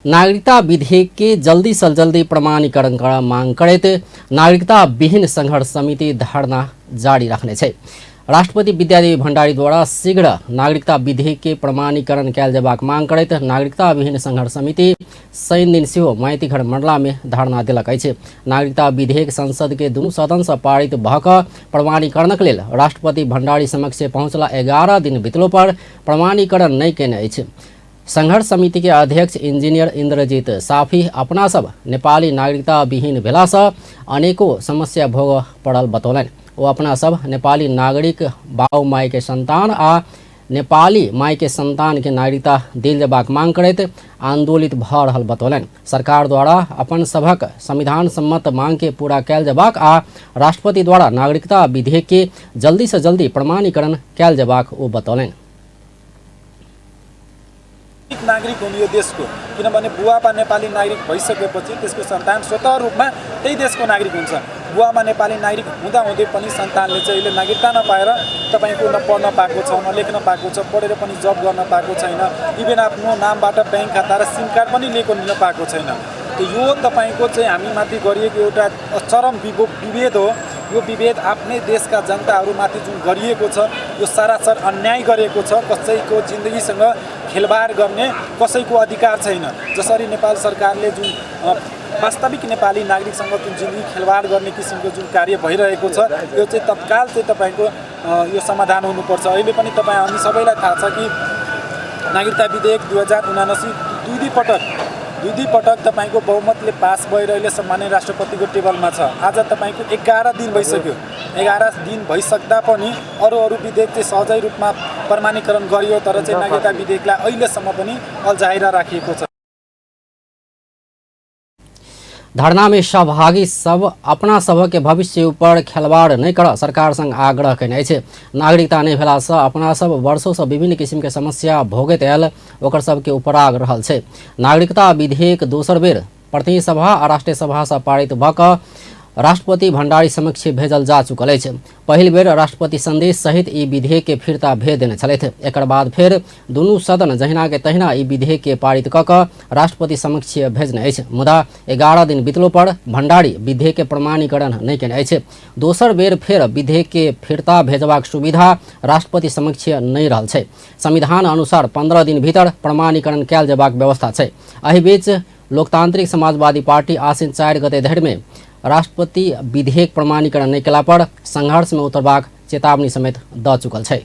नागरिकता विधेयक के जल्दी से जल्दी प्रमाणीकरण का मांग करैत नागरिकता विहीन संघर्ष समिति धरना जारी रखने छे। राष्ट्रपति विद्यादेवी भण्डारी द्वारा शीघ्र नागरिकता विधेयक के प्रमाणीकरण कैल जबाक मांग करैत नागरिकता विहीन संघर्ष समिति शनि दिन सेहो माइतीघर मंडला में धरना देलक अछि। नागरिकता विधेयक संसद के दुनू सदन से पारित भ क प्रमाणीकरणक लेल राष्ट्रपति भण्डारी समक्ष पहुंचला 11 दिन बीतलो पर प्रमाणीकरण नहीं केने अछि। संघर्ष समिति के अध्यक्ष इंजीनियर इंद्रजीत साफी अपना सब नेपाली नागरिकता विहीन भेला से अनेकों समस्या भोग पड़ल बतौलनि। ओ अपना सब नेपाली नागरिक बाउ माई के संतान आ नेपाली माई के संतान के नागरिकता देल जबाक मांग करैत आंदोलित भ रहल बतौलनि। सरकार द्वारा अपन सभक संविधान सम्मत मांग के पूरा कैल जबाक आ राष्ट्रपति द्वारा नागरिकता विधेयक के जल्दी से जल्दी प्रमाणीकरण कैल जबाक ओ बतौलनि। नागरिक हुनु यो देशको, किनभने बुवाबा नेपाली नागरिक भइसकेपछि त्यसको सन्तान स्वतः रूपमा त्यही देशको नागरिक हुन्छ। बुवामा नेपाली नागरिक हुँदाहुँदै पनि सन्तानले चाहिँ अहिले नागरिकता नपाएर तपाईको न पढ्न पाएको छ, न लेख्न पाएको छ, पढेर पनि जब गर्न पाएको छैन, इभन आफ्नो नामबाट बैंक खाता र सिम कार्ड पनि लिएको लिन पाएको छैन। यो तपाईको चाहिँ हामीमाथि गरिएको एउटा चरम विभेद हो। यो विभेद आफ्नै देशका जनताहरूमाथि जुन गरिएको छ यो सरासर अन्याय गरेको छ। कसैको जिन्दगीसँग खेलबाड गर्ने कसैको अधिकार छैन। जसरी नेपाल सरकारले जुन वास्तविक नेपाली नागरिकसँग जुन जिन्दगी खेलबाड गर्ने किसिमको जुन कार्य भइरहेको छ यो चाहिँ तत्काल चाहिँ तपाईको यो समाधान हुनुपर्छ। अहिले पनि हामी सबैलाई थाहा छ कि नागरिकता विधेयक 2079 दुई पटक तपाईको बहुमतले पास भएर अहिले सम्माननीय राष्ट्रपतिको टेबलमा छ। आज तपाईको 11 दिन भइसक्यो। 11 दिन भइसक्दा पनि अरू विधेयक चाहिँ सहजै रूपमा प्रमाणीकरण गरियो, तर चाहिँ नागरिकता विधेयकलाई अहिलेसम्म पनि अल्झाएर राखिएको छ। धरना में सहभागी सब अपना सब के भविष्य ऊपर खिलवाड़ नहीं कर सरकार संग आग्रह कने छे। नागरिकता नहीं भेला से अपना सब वर्षों से विभिन्न किस्म के समस्या भोगैत आयल ओकर सब के उपराग रहल छे। नागरिकता विधेयक दोसर बेर प्रतिनिधि सभा आ राष्ट्रीय सभा से पारित भ क राष्ट्रपति भण्डारी समक्ष भेजल जा चुकल अछि। पहिल बेर राष्ट्रपति संदेश सहित ई विधेयक के फिरता भेज देने छलथि। एकर बाद फेर दुनू सदन जहिना के तहिना ई विधेयक के पारित क क राष्ट्रपति समक्ष भेजने अछि। मुदा 11 दिन बीतलो पर भण्डारी विधेयक के प्रमाणीकरण नहीं केने अछि। दोसर बेर फेर विधेयक के फिरता भेजबाक सुविधा राष्ट्रपति समक्ष नहीं रहल छै। संविधान अनुसार 15 दिन भीतर प्रमाणीकरण कैल जबाक व्यवस्था छै। एहि बीच लोकतांत्रिक समाजवादी पार्टी आसिन 4 गते धरि में राष्ट्रपति विधेयक प्रमाणीकरण नहीं केला पर संघर्ष में उतरबाक चेतावनी समेत द चुकल छै।